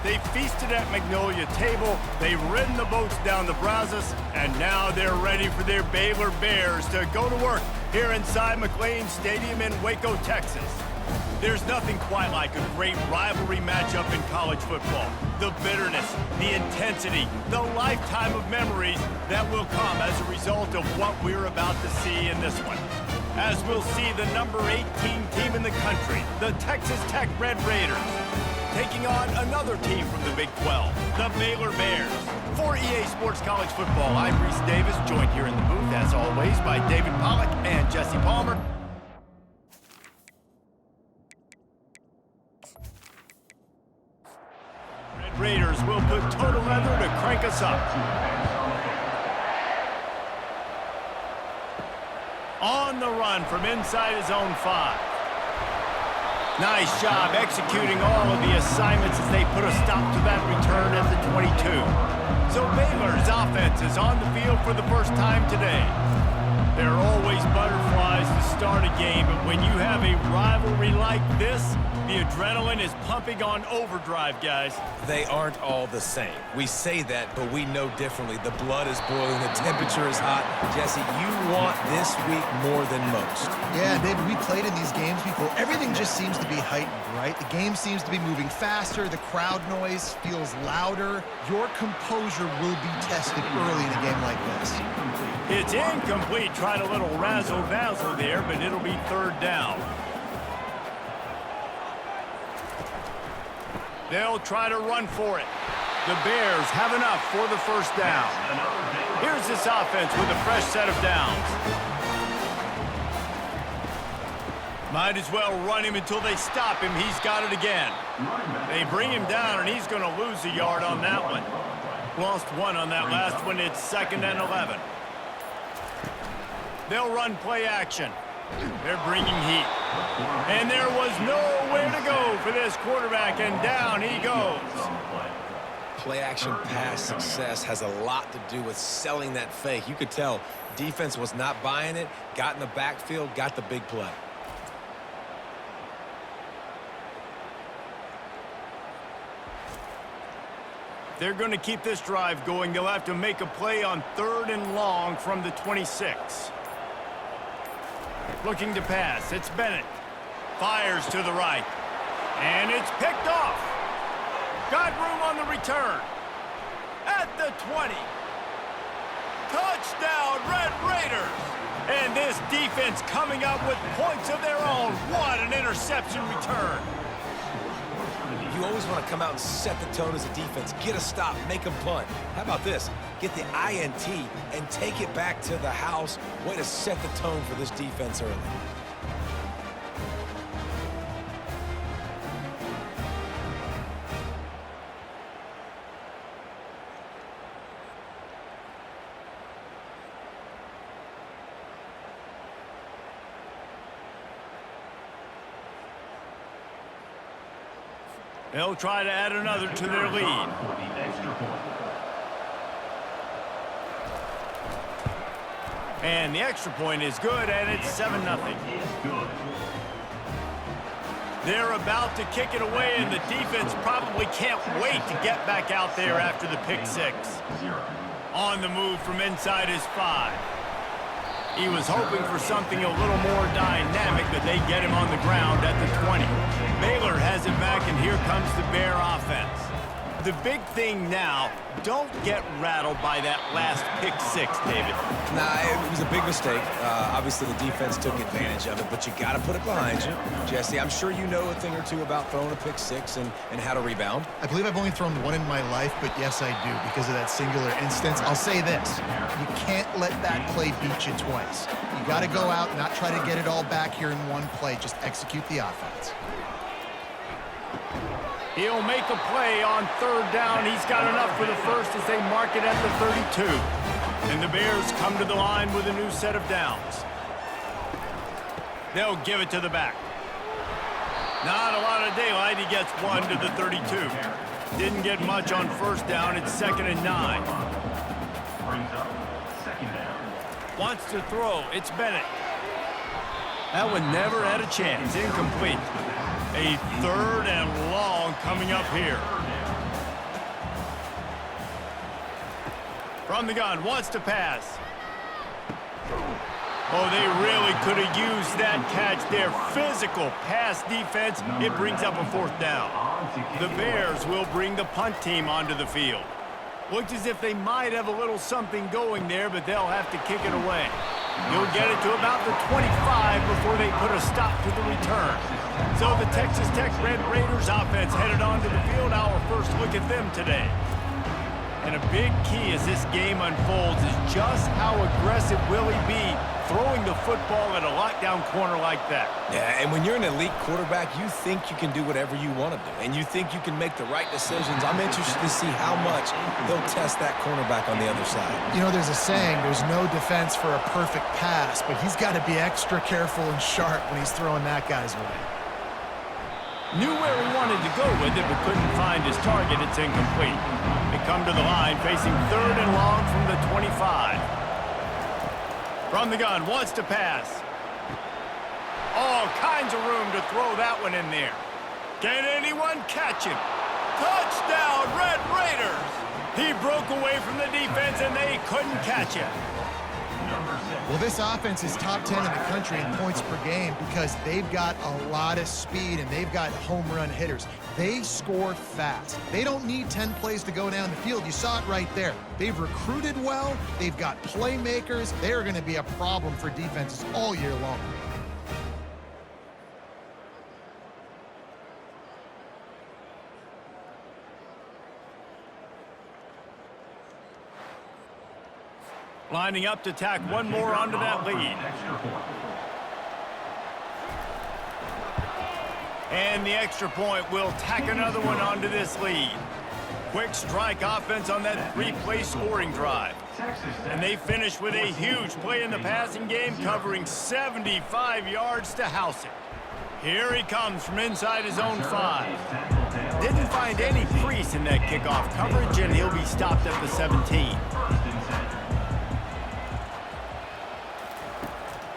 They feasted at Magnolia Table, they've ridden the boats down the Brazos, and now they're ready for their Baylor Bears to go to work here inside McLean Stadium in Waco, Texas. There's nothing quite like a great rivalry matchup in college football. The bitterness, the intensity, the lifetime of memories that will come as a result of what we're about to see in this one. As we'll see the number 18 team in the country, the Texas Tech Red Raiders, taking on another team from the Big 12, the Baylor Bears. For EA Sports College Football, I'm Reese Davis, joined here in the booth, as always, by David Pollack and Jesse Palmer. Red Raiders will put total leather to crank us up. On the run from inside his own 5. Nice job executing all of the assignments as they put a stop to that return at the 22. So Baylor's offense is on the field for the first time today. There are always butterflies to start a game, but when you have a rivalry like this, the adrenaline is pumping on overdrive, guys. They aren't all the same. We say that, but we know differently. The blood is boiling, the temperature is hot. Jesse, you want this week more than most. Yeah, David, we played in these games before. Everything just seems to be heightened, right? The game seems to be moving faster. The crowd noise feels louder. Your composure will be tested early in a game like this. It's incomplete. Tried a little razzle-dazzle there, but it'll be third down. They'll try to run for it. The Bears have enough for the first down. Here's this offense with a fresh set of downs. Might as well run him until they stop him. He's got it again. They bring him down, and he's going to lose a yard on that one. Lost one on that last one. It's 2nd and 11. They'll run play action. They're bringing heat. And there was nowhere to go for this quarterback, and down he goes. Play-action pass success has a lot to do with selling that fake. You could tell defense was not buying it, got in the backfield, got the big play. They're going to keep this drive going. They'll have to make a play on 3rd and long from the 26. Looking to pass, it's Bennett. Fires to the right. And it's picked off. Got room on the return. At the 20. Touchdown, Red Raiders. And this defense coming up with points of their own. What an interception return. You always want to come out and set the tone as a defense. Get a stop, make them punt. How about this? Get the INT and take it back to the house. Way to set the tone for this defense early. They'll try to add another to their lead. And the extra point is good, and it's 7-0. They're about to kick it away, and the defense probably can't wait to get back out there after the pick 6. On the move from inside his 5. He was hoping for something a little more dynamic, but they get him on the ground at the 20. Baylor has it back, and here comes the Bear offense. The big thing now, don't get rattled by that last pick 6, David. Nah, it was a big mistake. Obviously, the defense took advantage of it, but you got to put it behind you. Jesse, I'm sure you know a thing or two about throwing a pick 6 and how to rebound. I believe I've only thrown one in my life, but yes, I do, because of that singular instance. I'll say this. You can't let that play beat you twice. You got to go out and not try to get it all back here in one play. Just execute the offense. He'll make a play on 3rd down. He's got enough for the first as they mark it at the 32. And the Bears come to the line with a new set of downs. They'll give it to the back. Not a lot of daylight. He gets one to the 32. Didn't get much on 1st down. It's 2nd and 9. Wants to throw. It's Bennett. That one never had a chance. Incomplete. A 3rd and long coming up here. From the gun, wants to pass. Oh, they really could have used that catch there. Physical pass defense. It brings up a 4th down. The Bears will bring the punt team onto the field. Looks as if they might have a little something going there, but they'll have to kick it away. You'll get it to about the 25 before they put a stop to the return. So the Texas Tech Red Raiders offense headed onto the field. Our first look at them today. And a big key as this game unfolds is just how aggressive will he be throwing the football at a lockdown corner like that. Yeah, and when you're an elite quarterback, you think you can do whatever you want to do, and you think you can make the right decisions. I'm interested to see how much they'll test that cornerback on the other side. You know, there's a saying, there's no defense for a perfect pass, but he's got to be extra careful and sharp when he's throwing that guy's way. Knew where he wanted to go with it, but couldn't find his target. It's incomplete. They come to the line, facing 3rd and long from the 25. From the gun, wants to pass. All kinds of room to throw that one in there. Can anyone catch him? Touchdown, Red Raiders! He broke away from the defense, and they couldn't catch him. Well, this offense is top 10 in the country in points per game because they've got a lot of speed and they've got home run hitters. They score fast. They don't need 10 plays to go down the field. You saw it right there. They've recruited well. They've got playmakers. They're going to be a problem for defenses all year long. Lining up to tack one more onto that lead. And the extra point will tack another one onto this lead. Quick strike offense on that 3-play scoring drive. And they finish with a huge play in the passing game, covering 75 yards to house it. Here he comes from inside his own 5. Didn't find any crease in that kickoff coverage, and he'll be stopped at the 17.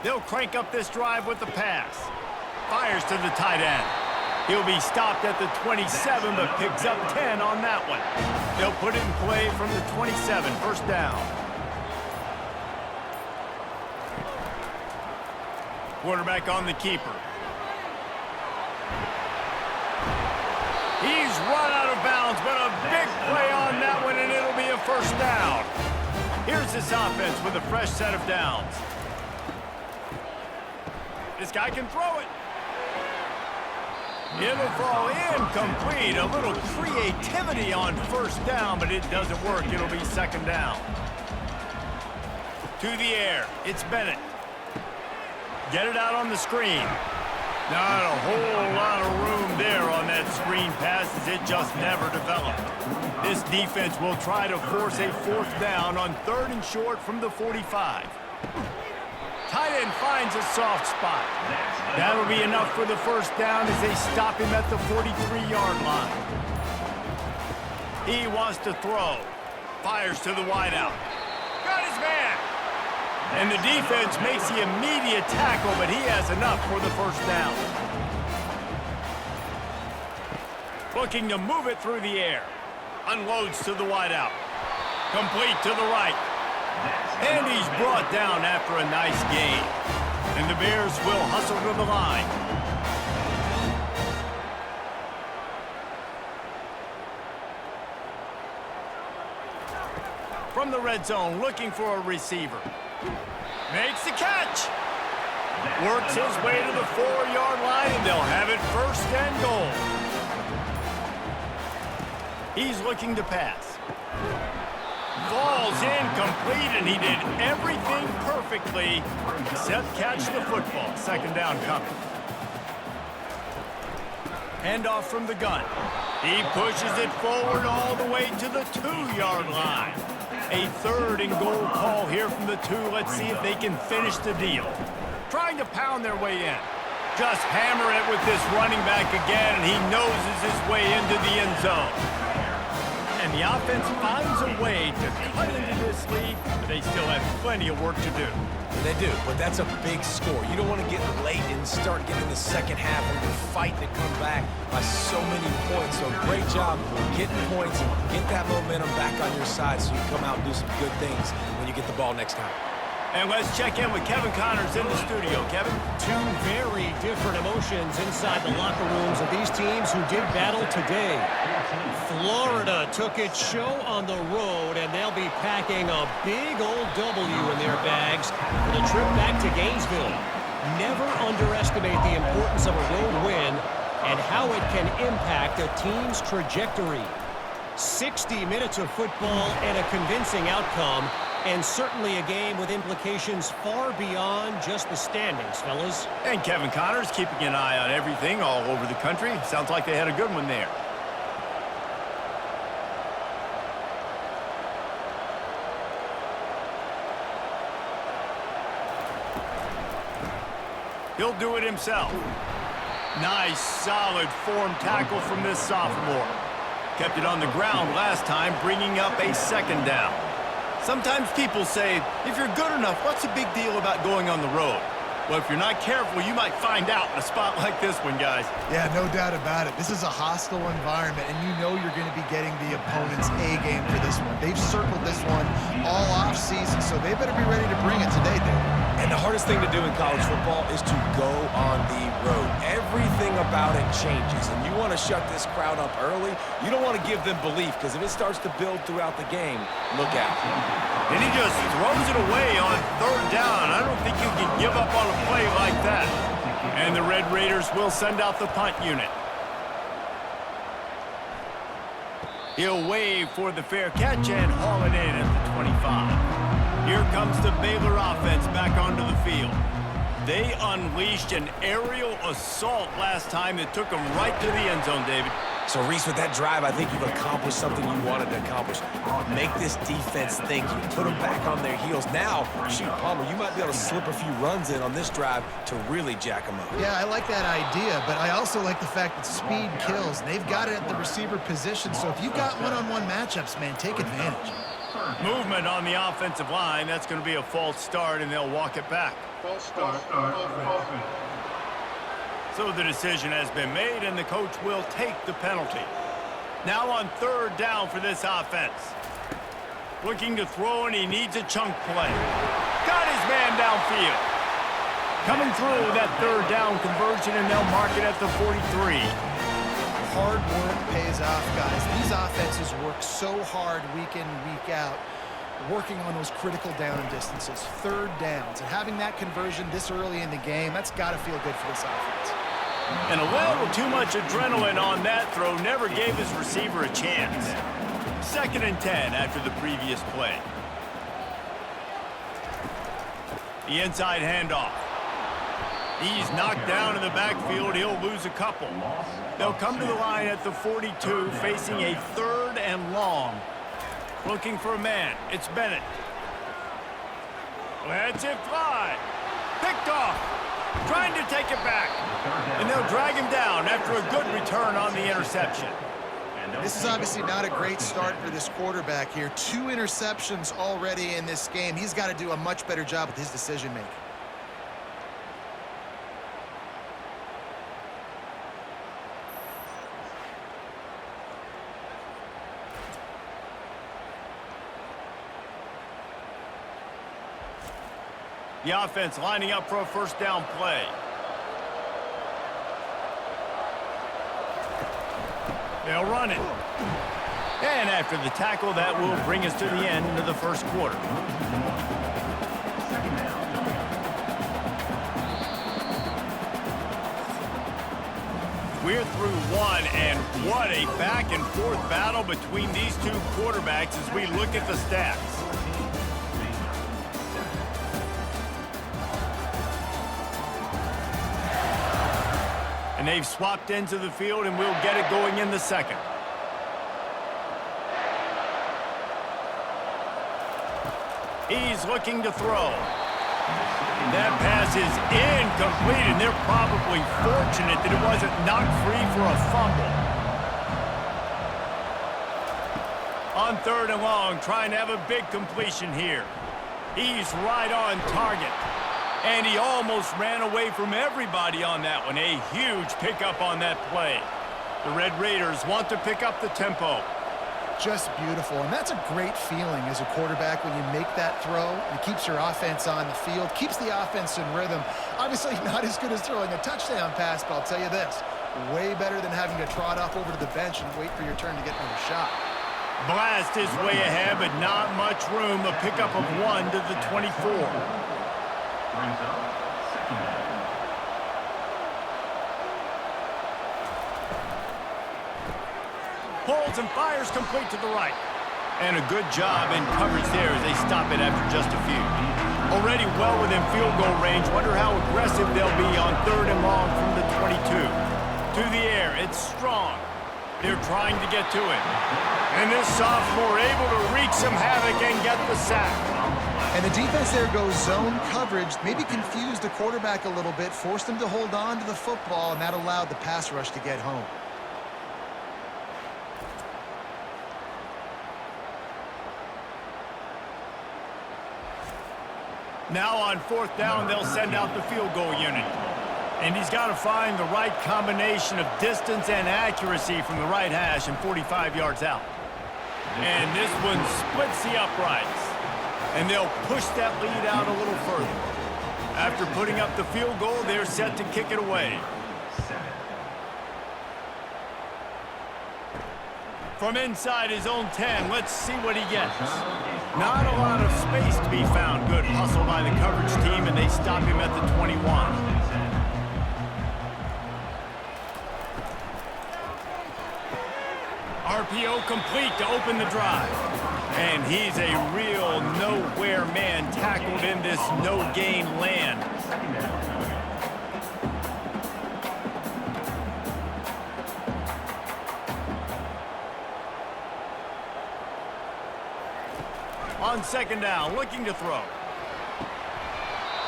They'll crank up this drive with the pass. Fires to the tight end. He'll be stopped at the 27, but picks up 10 on that one. They'll put it in play from the 27, 1st down. Quarterback on the keeper. He's run out of bounds, but a big play on that one, and it'll be a 1st down. Here's this offense with a fresh set of downs. This guy can throw it. It'll fall incomplete. A little creativity on 1st down, but it doesn't work. It'll be 2nd down. To the air. It's Bennett. Get it out on the screen. Not a whole lot of room there on that screen pass as it just never developed. This defense will try to force a 4th down on 3rd and short from the 45. Tight end finds a soft spot. That'll be enough for the 1st down as they stop him at the 43-yard line. He wants to throw. Fires to the wideout. Got his man. And the defense makes the immediate tackle, but he has enough for the 1st down. Looking to move it through the air. Unloads to the wideout. Complete to the right. And he's brought down after a nice gain. And the Bears will hustle to the line. From the red zone, looking for a receiver. Makes the catch. Works his way to the 4-yard line, and they'll have it 1st and goal. He's looking to pass. Falls incomplete, and he did everything perfectly except catch the football. 2nd down coming. Handoff from the gun. He pushes it forward all the way to the 2-yard line. A 3rd and goal call here from the 2. Let's see if they can finish the deal. Trying to pound their way in. Just hammer it with this running back again, and he noses his way into the end zone. And the offense finds a way to cut into this this lead, but they still have plenty of work to do. They do, but that's a big score. You don't want to get late and start getting the second half when you're fighting to come back by so many points. So great job getting points and get that momentum back on your side so you can come out and do some good things when you get the ball next time. And let's check in with Kevin Connors in the studio. Kevin? Two very different emotions inside the locker rooms of these teams who did battle today. Florida took its show on the road, and they'll be packing a big old W in their bags for the trip back to Gainesville. Never underestimate the importance of a road win and how it can impact a team's trajectory. 60 minutes of football and a convincing outcome, and certainly a game with implications far beyond just the standings, fellas. And Kevin Connors keeping an eye on everything all over the country. Sounds like they had a good one there. He'll do it himself. Nice, solid form tackle from this sophomore. Kept it on the ground last time, bringing up a second down. Sometimes people say, if you're good enough, what's the big deal about going on the road? Well, if you're not careful, you might find out in a spot like this one, guys. Yeah, no doubt about it. This is a hostile environment, and you know you're going to be getting the opponent's A game for this one. They've circled this one all off season, so they better be ready to bring it today, dude. And the hardest thing to do in college football is to go on the road. Everything about it changes, and you want to shut this crowd up early. You don't want to give them belief, because if it starts to build throughout the game, look out. And he just throws it away on third down. I don't think you can give up on a play like that. And the Red Raiders will send out the punt unit. He'll wave for the fair catch and haul it in at the 25. Here comes the Baylor offense back onto the field. They unleashed an aerial assault last time that took them right to the end zone, David. So, Reese, with that drive, I think you've accomplished something you wanted to accomplish. Make this defense think. You put them back on their heels. Now, shoot, Palmer, you might be able to slip a few runs in on this drive to really jack them up. Yeah, I like that idea, but I also like the fact that speed kills. They've got it at the receiver position, so if you've got one-on-one matchups, man, take advantage. Movement on the offensive line. That's going to be a false start, and they'll walk it back. False start. So the decision has been made, and the coach will take the penalty. Now on third down for this offense. Looking to throw, and he needs a chunk play. Got his man downfield. Coming through that third down conversion, and they'll mark it at the 43. Hard work pays off, guys. These offenses work so hard week in, week out, working on those critical down and distances, third downs. And having that conversion this early in the game, that's got to feel good for this offense. And a little too much adrenaline on that throw never gave his receiver a chance. 2nd and 10 after the previous play. The inside handoff. He's knocked down in the backfield. He'll lose a couple. They'll come to the line at the 42, facing a 3rd and long. Looking for a man. It's Bennett. Lets it fly. Picked off. Trying to take it back. And they'll drag him down after a good return on the interception. This is obviously not a great start for this quarterback here. 2 interceptions already in this game. He's got to do a much better job with his decision-making. The offense lining up for a first down play. They'll run it. And after the tackle, that will bring us to the end of the first quarter. We're through one, and what a back-and-forth battle between these two quarterbacks as we look at the stats. And they've swapped into the field, and we'll get it going in the second. He's looking to throw. That pass is incomplete, and they're probably fortunate that it wasn't knocked free for a fumble. On 3rd and long, trying to have a big completion here. He's right on target. And he almost ran away from everybody on that one. A huge pickup on that play. The Red Raiders want to pick up the tempo. Just beautiful, and that's a great feeling as a quarterback when you make that throw. It keeps your offense on the field, keeps the offense in rhythm. Obviously not as good as throwing a touchdown pass, but I'll tell you this, way better than having to trot off over to the bench and wait for your turn to get another shot. Blast is way ahead, but not much room. A pickup of 1 to the 24. Brings up second down. Pulls and fires complete to the right. And a good job in coverage there as they stop it after just a few. Already well within field goal range. Wonder how aggressive they'll be on 3rd and long from the 22. To the air, it's strong. They're trying to get to it. And this sophomore able to wreak some havoc and get the sack. And the defense there goes zone coverage, maybe confused the quarterback a little bit, forced him to hold on to the football, and that allowed the pass rush to get home. Now on 4th down, they'll send out the field goal unit. And he's got to find the right combination of distance and accuracy from the right hash and 45 yards out. And this one splits the uprights. And they'll push that lead out a little further. After putting up the field goal, they're set to kick it away. From inside his own 10, let's see what he gets. Not a lot of space to be found. Good hustle by the coverage team, and they stop him at the 21. RPO complete to open the drive. And he's a real nowhere man tackled in this no-gain land. On 2nd down, looking to throw.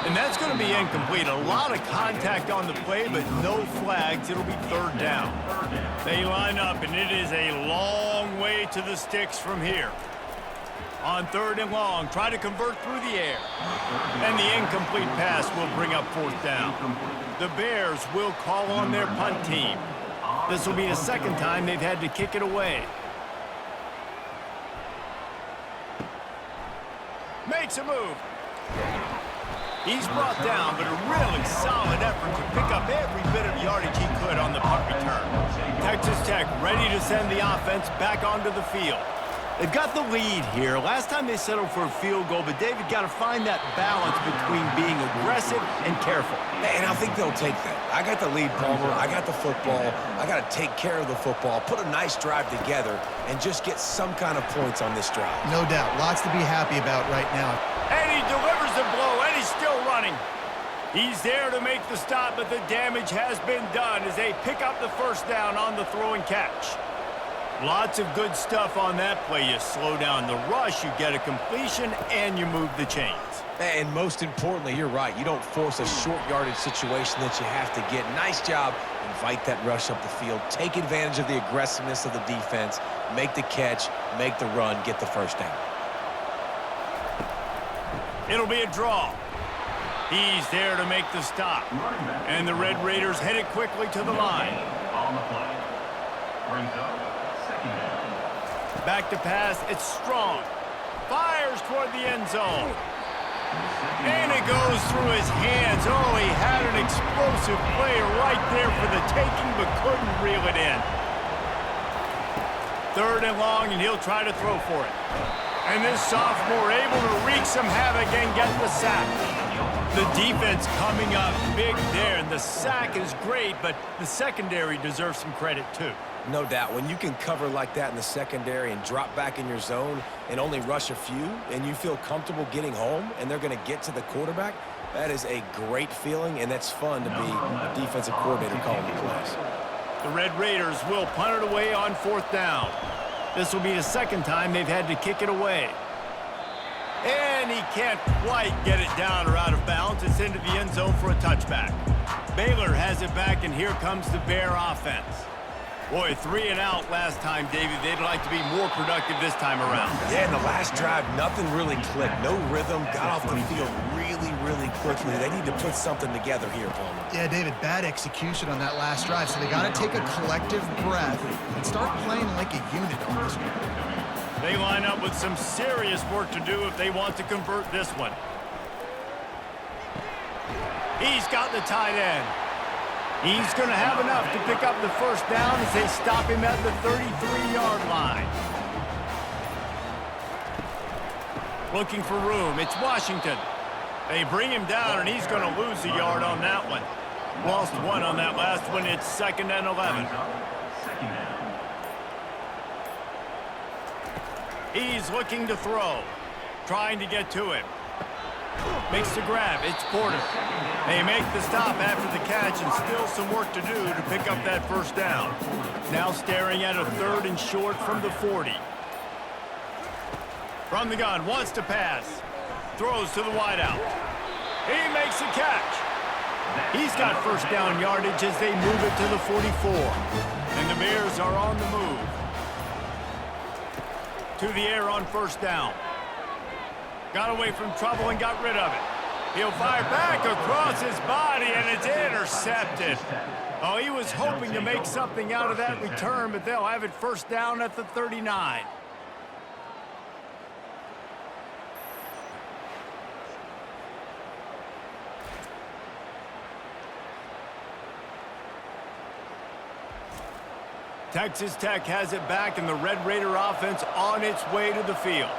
And that's going to be incomplete. A lot of contact on the play, but no flags. It'll be 3rd down. They line up, and it is a long way to the sticks from here. On 3rd and long, try to convert through the air. And the incomplete pass will bring up 4th down. The Bears will call on their punt team. This will be the 2nd time they've had to kick it away. Makes a move. He's brought down, but a really solid effort to pick up every bit of yardage he could on the punt return. Texas Tech ready to send the offense back onto the field. They've got the lead here. Last time they settled for a field goal, but David got to find that balance between being aggressive and careful. And I think they'll take that. I got the lead, Palmer. I got the football. I got to take care of the football, put a nice drive together, and just get some kind of points on this drive. No doubt. Lots to be happy about right now. And he delivers the blow, and he's still running. He's there to make the stop, but the damage has been done as they pick up the 1st down on the throw and catch. Lots of good stuff on that play. You slow down the rush, you get a completion, and you move the chains. And most importantly, you're right. You don't force a short yardage situation that you have to get. Nice job. Invite that rush up the field. Take advantage of the aggressiveness of the defense. Make the catch, make the run, get the 1st down. It'll be a draw. He's there to make the stop. And the Red Raiders head it quickly to the line. On the play. Brings up second down. Back to pass. It's strong. Fires toward the end zone. And it goes through his hands. Oh, he had an explosive play right there for the taking, but couldn't reel it in. 3rd and long, and he'll try to throw for it. And this sophomore able to wreak some havoc and get the sack. The defense coming up big there, and the sack is great, but the secondary deserves some credit too. No doubt. When you can cover like that in the secondary and drop back in your zone and only rush a few, and you feel comfortable getting home, and they're going to get to the quarterback, that is a great feeling, and that's fun to be a defensive coordinator calling the plays. The Red Raiders will punt it away on 4th down. This will be the 2nd time they've had to kick it away. And he can't quite get it down or out of bounds. It's into the end zone for a touchback. Baylor has it back, and here comes the Bear offense. Boy, 3 and out last time, David. They'd like to be more productive this time around. Yeah, in the last drive, nothing really clicked. No rhythm, got off the field really quickly. They need to put something together here, Palmer. Yeah, David, bad execution on that last drive, so they got to take a collective breath and start playing like a unit on this one. They line up with some serious work to do if they want to convert this one. He's got the tight end. He's going to have enough to pick up the first down as they stop him at the 33-yard line. Looking for room. It's Washington. They bring him down, and he's going to lose a yard on that one. Lost 1 on that last one. It's 2nd and 11. Second down. He's looking to throw. Trying to get to him. Makes the grab. It's Porter. They make the stop after the catch, and still some work to do to pick up that first down. Now staring at a 3rd and short from the 40. From the gun, wants to pass. Throws to the wideout. He makes the catch. He's got first down yardage as they move it to the 44. And the Bears are on the move. To the air on first down. Got away from trouble and got rid of it. He'll fire back across his body, and it's intercepted. Oh, he was hoping to make something out of that return, but they'll have it first down at the 39. Texas Tech has it back, and the Red Raider offense on its way to the field.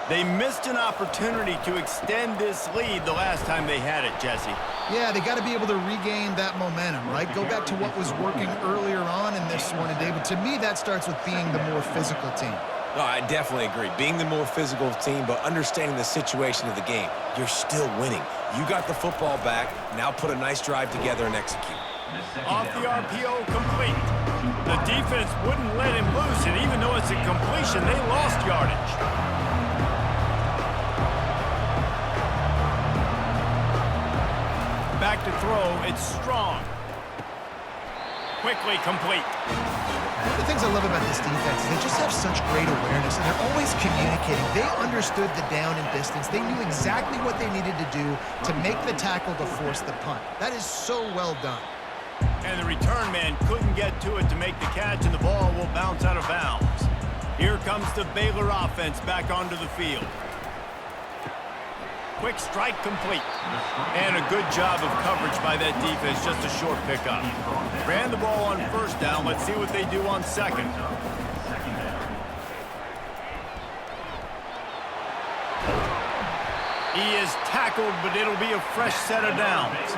They missed an opportunity to extend this lead the last time they had it, Jesse. Yeah, they got to be able to regain that momentum, right? Go back to what was working earlier on in this one, and David, to me, that starts with being the more physical team. No, I definitely agree. Being the more physical team, but understanding the situation of the game. You're still winning. You got the football back. Now put a nice drive together and execute. Off the RPO, complete. The defense wouldn't let him loose, and even though it's a completion, they lost yardage. Back to throw, it's Strong. Quickly complete. One of the things I love about this defense is they just have such great awareness, and they're always communicating. They understood the down and distance. They knew exactly what they needed to do to make the tackle to force the punt. That is so well done. And the return man couldn't get to it to make the catch, and the ball will bounce out of bounds. Here comes the Baylor offense back onto the field. Quick strike complete. And a good job of coverage by that defense, just a short pickup. Ran the ball on first down. Let's see what they do on second. He is tackled, but it'll be a fresh set of downs.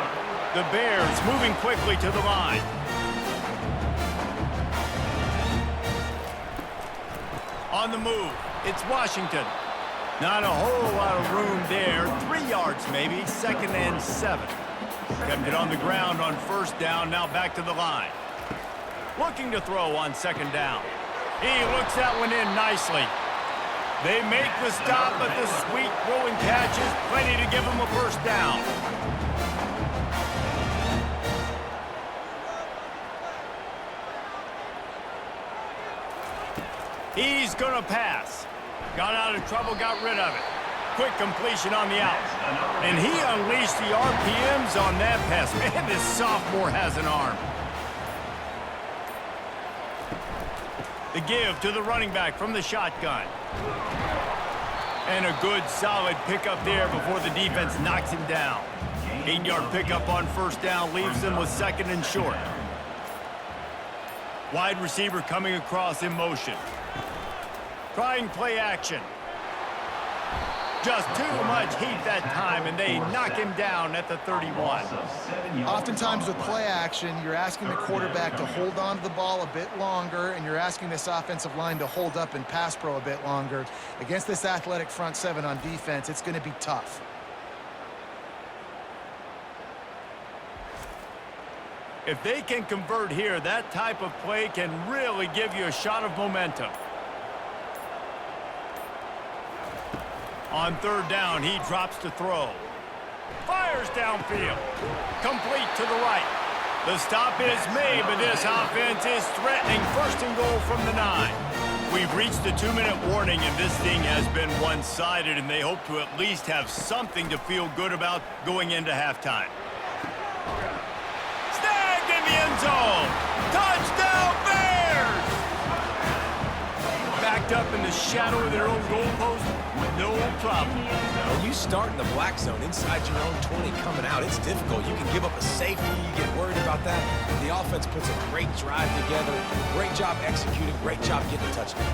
The Bears moving quickly to the line. On the move, it's Washington. Not a whole lot of room there. 3 yards maybe, 2nd and 7. Kept it on the ground on first down, now back to the line. Looking to throw on 2nd down. He looks that one in nicely. They make the stop, but the sweet throwing catch is plenty to give him a first down. He's gonna pass. Got out of trouble, got rid of it. Quick completion on the out. And he unleashed the RPMs on that pass. Man, this sophomore has an arm. The give to the running back from the shotgun. And a good, solid pickup there before the defense knocks him down. 8-yard pickup on first down leaves them with 2nd and short. Wide receiver coming across in motion. Trying play action. Just too much heat that time, and they knock him down at the 31. Oftentimes with play action, you're asking the quarterback to hold on to the ball a bit longer, and you're asking this offensive line to hold up and pass pro a bit longer. Against this athletic front seven on defense, it's going to be tough. If they can convert here, that type of play can really give you a shot of momentum. On 3rd down, he drops to throw. Fires downfield. Complete to the right. The stop is made, but this offense is threatening. First and goal from the 9. We've reached the 2-minute warning, and this thing has been one-sided, and they hope to at least have something to feel good about going into halftime. Snagged in the end zone. Touchdown, Bears! Backed up in the shadow of their own goalpost, no problem. When you start in the black zone inside your own 20 coming out, it's difficult. You can give up a safety. You get worried about that. The offense puts a great drive together. Great job executing. Great job getting a touchdown.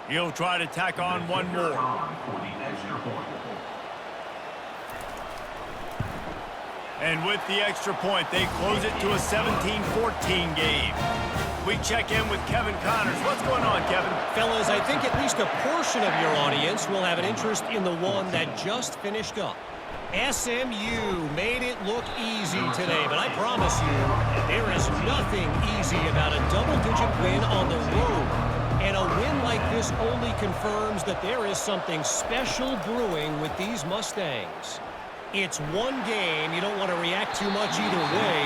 He'll try to tack on one more. For the extra point. And with the extra point, they close it to a 17-14 game. We check in with Kevin Connors. What's going on, Kevin? Fellas, I think at least a portion of your audience will have an interest in the one that just finished up. SMU made it look easy today, but I promise you, there is nothing easy about a double-digit win on the road. And a win like this only confirms that there is something special brewing with these Mustangs. It's one game. You don't want to react too much either way,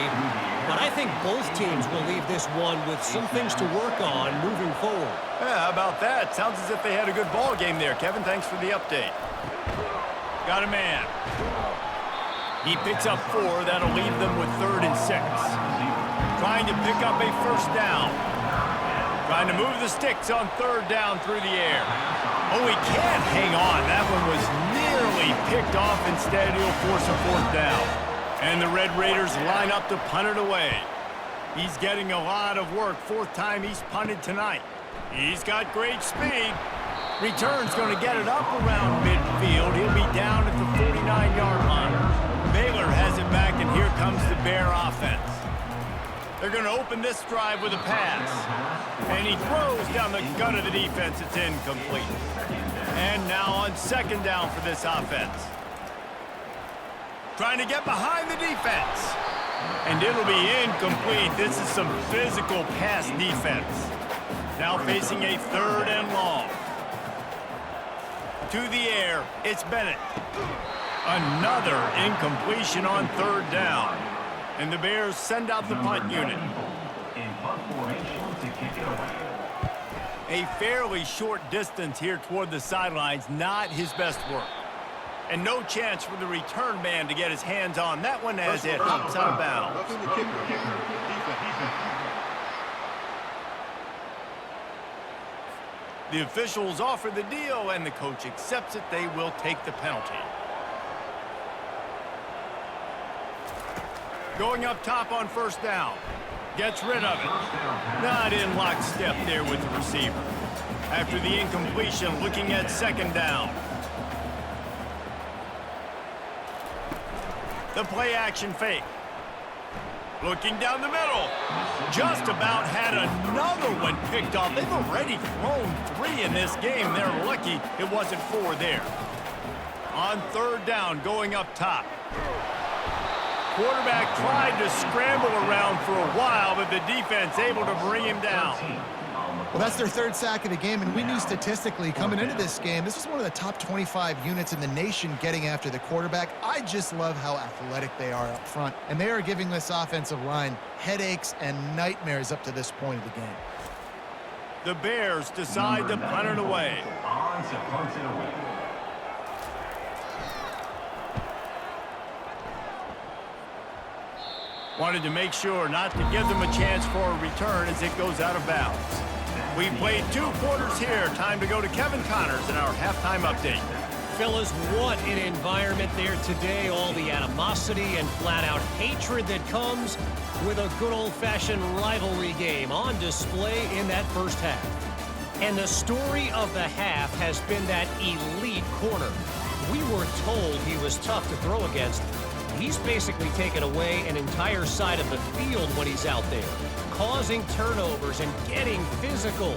but I think both teams will leave this one with some things to work on moving forward. Yeah, how about that? Sounds as if they had a good ball game there. Kevin, thanks for the update. Got a man. He picks up 4. That'll leave them with 3rd and 6. Trying to pick up a first down. Trying to move the sticks on 3rd down through the air. Oh, he can't hang on. That one was nearly picked off. Instead, he'll force a 4th down. And the Red Raiders line up to punt it away. He's getting a lot of work. 4th time he's punted tonight. He's got great speed. Return's going to get it up around midfield. He'll be down at the 49-yard line. Baylor has it back, and here comes the Bear offense. They're going to open this drive with a pass. And he throws down the gut of the defense. It's incomplete. And now on 2nd down for this offense. Trying to get behind the defense. And it'll be incomplete. This is some physical pass defense. Now facing a 3rd and long. To the air, it's Bennett. Another incompletion on 3rd down. And the Bears send out the punt unit. In punt formation to kick it away. A fairly short distance here toward the sidelines, not his best work. And no chance for the return man to get his hands on that one as it hops out of bounds. The officials offer the deal, and the coach accepts it. They will take the penalty. Going up top on 1st down. Gets rid of it. Not in lockstep there with the receiver. After the incompletion, looking at 2nd down. The play action fake. Looking down the middle. Just about had another one picked off. They've already thrown 3 in this game. They're lucky it wasn't 4 there. On 3rd down, going up top. Quarterback tried to scramble around for a while, but the defense able to bring him down. Well, that's their 3rd sack of the game, and we knew statistically coming into this game, this is one of the top 25 units in the nation getting after the quarterback. I just love how athletic they are up front, and they are giving this offensive line headaches and nightmares up to this point of the game. The Bears decide to punt it away. On to punt it away. Wanted to make sure not to give them a chance for a return as it goes out of bounds. We played 2 quarters here. Time to go to Kevin Connors in our halftime update. Fellas, what an environment there today. All the animosity and flat-out hatred that comes with a good old-fashioned rivalry game on display in that first half. And the story of the half has been that elite corner. We were told he was tough to throw against. He's basically taken away an entire side of the field when he's out there, causing turnovers and getting physical.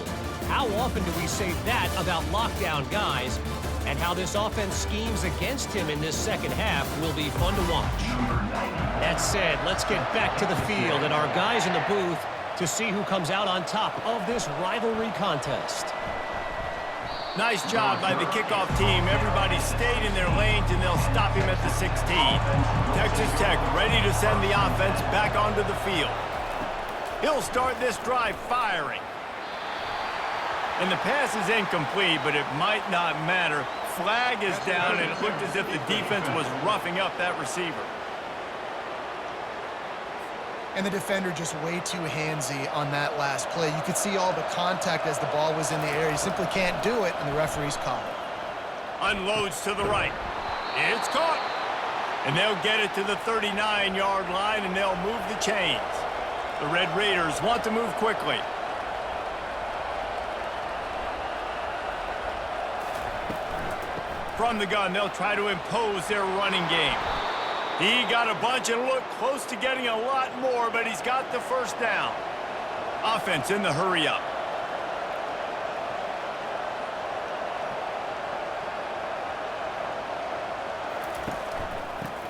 How often do we say that about lockdown guys? And how this offense schemes against him in this second half will be fun to watch. That said, let's get back to the field and our guys in the booth to see who comes out on top of this rivalry contest. Nice job by the kickoff team. Everybody stayed in their lanes, and they'll stop him at the 16. Texas Tech ready to send the offense back onto the field. He'll start this drive firing. And the pass is incomplete, but it might not matter. Flag is down, and it looked as if the defense was roughing up that receiver. And the defender just way too handsy on that last play. You could see all the contact as the ball was in the air. He simply can't do it, and the referee's called it. Unloads to the right. It's caught. And they'll get it to the 39-yard line, and they'll move the chains. The Red Raiders want to move quickly. From the gun, they'll try to impose their running game. He got a bunch and looked close to getting a lot more, but he's got the first down. Offense in the hurry-up.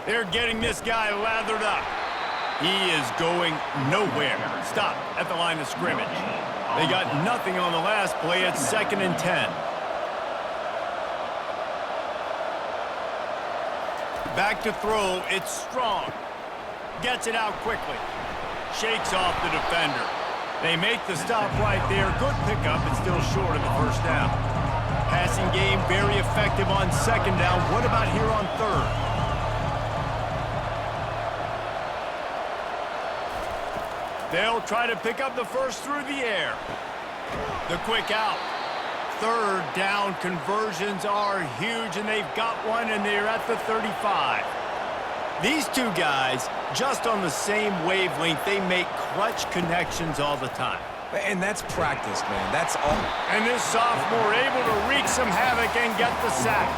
They're getting this guy lathered up. He is going nowhere. Stop at the line of scrimmage. They got nothing on the last play. It's 2nd and 10. Back to throw. It's Strong. Gets it out quickly. Shakes off the defender. They make the stop right there. Good pickup. It's still short of the first down. Passing game very effective on 2nd down. What about here on 3rd? They'll try to pick up the first through the air. The quick out. 3rd down conversions are huge, and they've got one, and they're at the 35. These two guys, just on the same wavelength, they make clutch connections all the time. And that's practice, man. That's all. And this sophomore able to wreak some havoc and get the sack.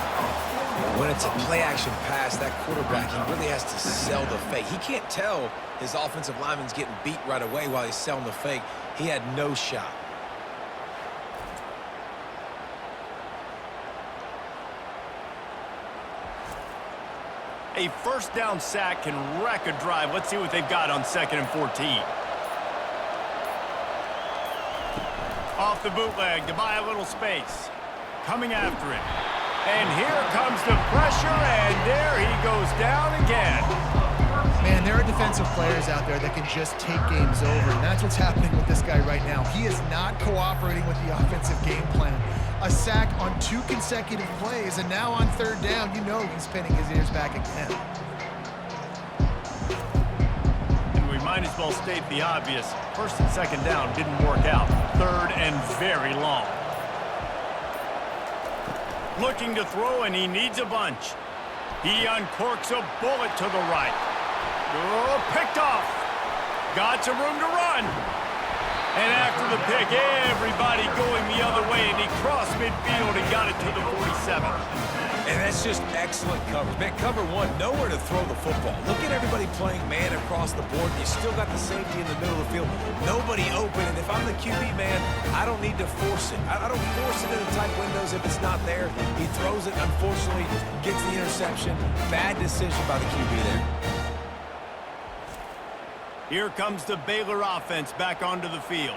When it's a play-action pass, that quarterback, he really has to sell the fake. He can't tell his offensive lineman's getting beat right away while he's selling the fake. He had no shot. A first down sack can wreck a drive. Let's see what they've got on 2nd and 14. Off the bootleg to buy a little space. Coming after it. And here comes the pressure, and there he goes down again. Man, there are defensive players out there that can just take games over, and that's what's happening with this guy right now. He is not cooperating with the offensive game plan. A sack on 2 consecutive plays, and now on 3rd down, you know he's pinning his ears back again. And we might as well state the obvious. 1st and 2nd down didn't work out. 3rd and very long. Looking to throw, and he needs a bunch. He uncorks a bullet to the right. Oh, picked off. Got some room to run. And after the pick, everybody going the other way, and he crossed midfield and got it to the 47. And that's just excellent coverage. Man, cover one, nowhere to throw the football. Look at everybody playing man across the board. You still got the safety in the middle of the field. Nobody open, and if I'm the QB, man, I don't need to force it. I don't force it in the tight windows if it's not there. He throws it, unfortunately, gets the interception. Bad decision by the QB there. Here comes the Baylor offense back onto the field.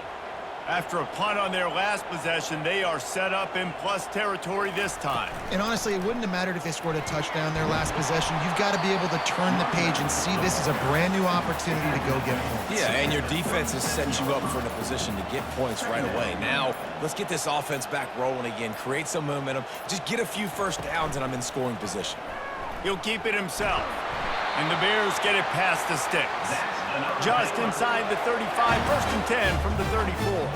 After a punt on their last possession, they are set up in plus territory this time. And honestly, it wouldn't have mattered if they scored a touchdown their last possession. You've got to be able to turn the page and see this as a brand new opportunity to go get points. Yeah, and your defense has set you up for a position to get points right away. Now, let's get this offense back rolling again, create some momentum, just get a few first downs, and I'm in scoring position. He'll keep it himself. And the Bears get it past the sticks. Just inside the 35, 1st and 10 from the 34.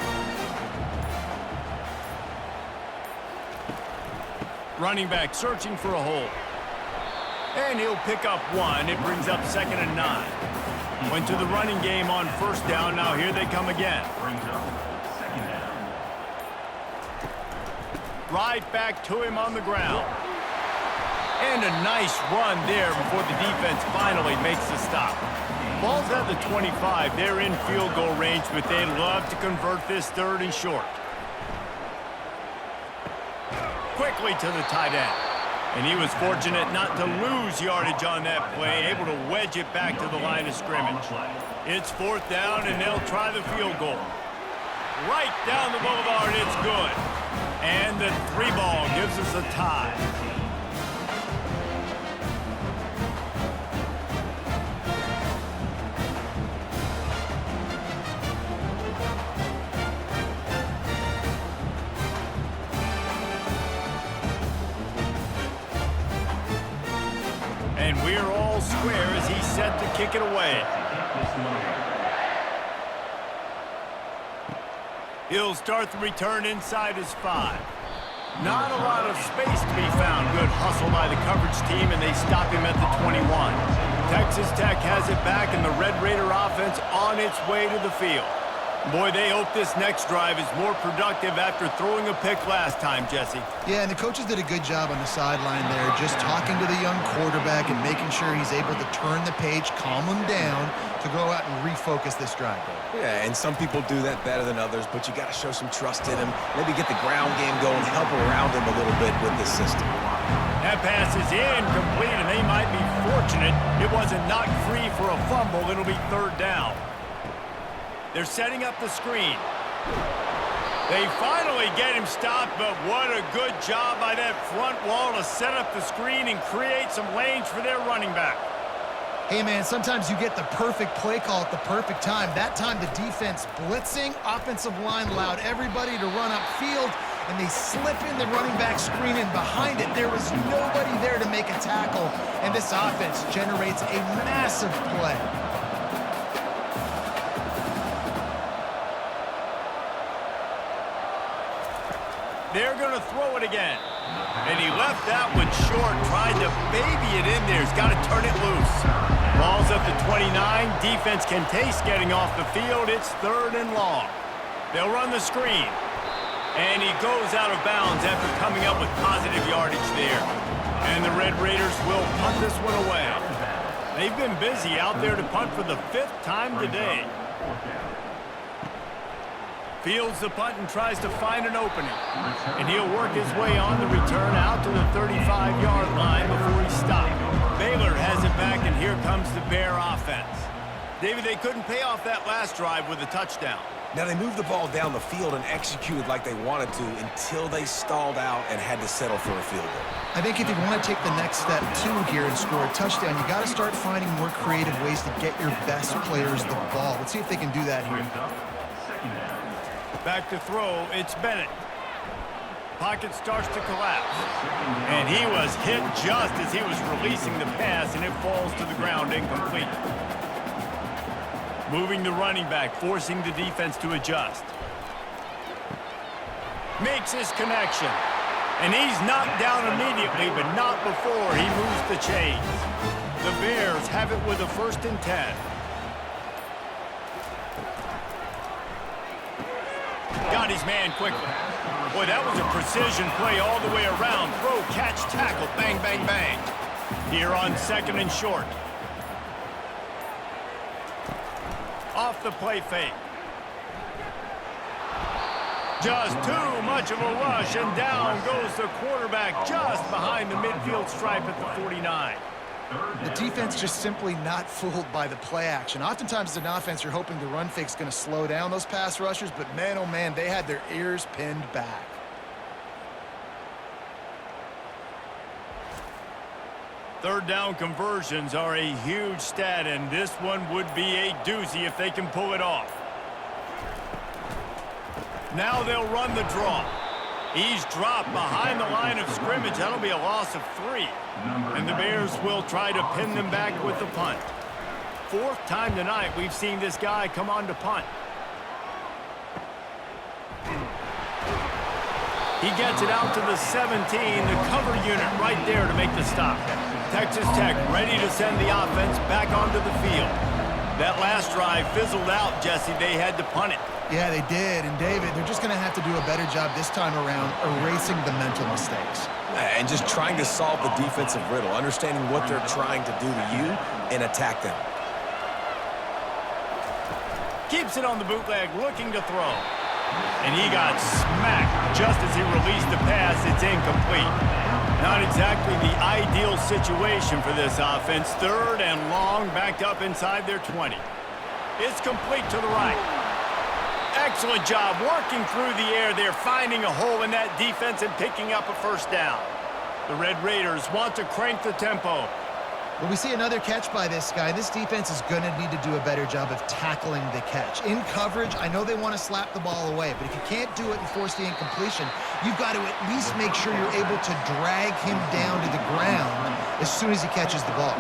Running back searching for a hole. And he'll pick up one. It brings up 2nd and 9. Went to the running game on 1st down. Now here they come again. Brings up 2nd down. Right back to him on the ground. And a nice run there before the defense finally makes the stop. Ball's at the 25. They're in field goal range, but they'd love to convert this 3rd and short. Quickly to the tight end. And he was fortunate not to lose yardage on that play, able to wedge it back to the line of scrimmage. It's 4th down, and they'll try the field goal. Right down the boulevard, it's good. And the 3 ball gives us a tie. And we're all square as he's set to kick it away. He'll start the return inside his 5. Not a lot of space to be found. Good hustle by the coverage team, and they stop him at the 21. Texas Tech has it back, and the Red Raider offense on its way to the field. Boy, they hope this next drive is more productive after throwing a pick last time, Jesse. Yeah, and the coaches did a good job on the sideline there, just talking to the young quarterback and making sure he's able to turn the page, calm him down, to go out and refocus this drive. Yeah, and some people do that better than others, but you got to show some trust in him. Maybe get the ground game going, help around him a little bit with this system. That pass is incomplete, and they might be fortunate it wasn't knocked free for a fumble. It'll be 3rd down. They're setting up the screen. They finally get him stopped, but what a good job by that front wall to set up the screen and create some lanes for their running back. Hey, man, sometimes you get the perfect play call at the perfect time. That time the defense blitzing, offensive line allowed everybody to run upfield, and they slip in the running back screen, and behind it there was nobody there to make a tackle, and this offense generates a massive play. They're going to throw it again. And he left that one short, tried to baby it in there. He's got to turn it loose. Ball's up to 29. Defense can taste getting off the field. It's 3rd and long. They'll run the screen. And he goes out of bounds after coming up with positive yardage there. And the Red Raiders will punt this one away. They've been busy out there to punt for the 5th time today. Fields the punt and tries to find an opening. And he'll work his way on the return out to the 35-yard line before he stopped. Baylor has it back, and here comes the Bear offense. David, they couldn't pay off that last drive with a touchdown. Now, they moved the ball down the field and executed like they wanted to until they stalled out and had to settle for a field goal. I think if you want to take the next step, too, here and score a touchdown, you got to start finding more creative ways to get your best players the ball. Let's see if they can do that here. Back to throw, it's Bennett. Pocket starts to collapse. And he was hit just as he was releasing the pass, and it falls to the ground incomplete. Moving the running back, forcing the defense to adjust. Makes his connection. And he's knocked down immediately, but not before he moves the chains. The Bears have it with a 1st and 10. Got his man quickly. Boy, that was a precision play all the way around. Throw, catch, tackle, bang, bang, bang. Here on 2nd and short. Off the play fake. Just too much of a rush, and down goes the quarterback just behind the midfield stripe at the 49. The defense just simply not fooled by the play action. Oftentimes, as an offense, you're hoping the run fake's going to slow down those pass rushers, but man, oh man, they had their ears pinned back. Third down conversions are a huge stat, and this one would be a doozy if they can pull it off. Now they'll run the draw. He's dropped behind the line of scrimmage. That'll be a loss of 3. And the Bears will try to pin them back with the punt. 4th time tonight we've seen this guy come on to punt. He gets it out to the 17, the cover unit right there to make the stop. Texas Tech ready to send the offense back onto the field. That last drive fizzled out, Jesse. They had to punt it. Yeah, they did. And David, they're just going to have to do a better job this time around erasing the mental mistakes. And just trying to solve the defensive riddle, understanding what they're trying to do to you and attack them. Keeps it on the bootleg, looking to throw. And he got smacked just as he released the pass. It's incomplete. Not exactly the ideal situation for this offense. 3rd and long, backed up inside their 20. It's complete to the right. Excellent job working through the air there, finding a hole in that defense and picking up a first down. The Red Raiders want to crank the tempo. Well, we see another catch by this guy. This defense is going to need to do a better job of tackling the catch. In coverage, I know they want to slap the ball away, but if you can't do it and force the incompletion, you've got to at least make sure you're able to drag him down to the ground as soon as he catches the ball.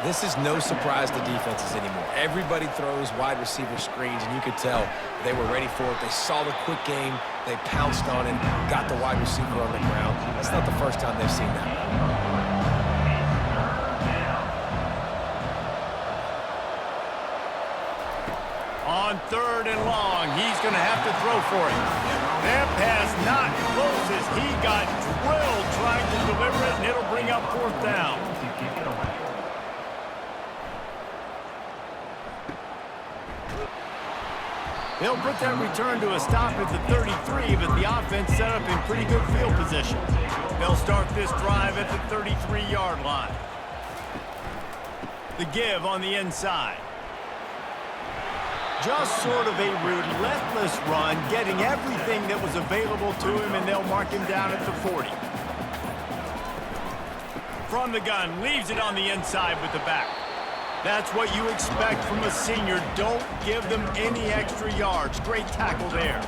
This is no surprise to defenses anymore. Everybody throws wide receiver screens, and you could tell they were ready for it. They saw the quick game. They pounced on it, got the wide receiver on the ground. That's not the first time they've seen that. On 3rd and long, he's going to have to throw for it. That pass not close as he got drilled trying to deliver it, and it'll bring up 4th down. They'll put that return to a stop at the 33, but the offense set up in pretty good field position. They'll start this drive at the 33-yard line. The give on the inside. Just sort of a relentless run, getting everything that was available to him, and they'll mark him down at the 40. From the gun, leaves it on the inside with the back. That's what you expect from a senior. Don't give them any extra yards. Great tackle there.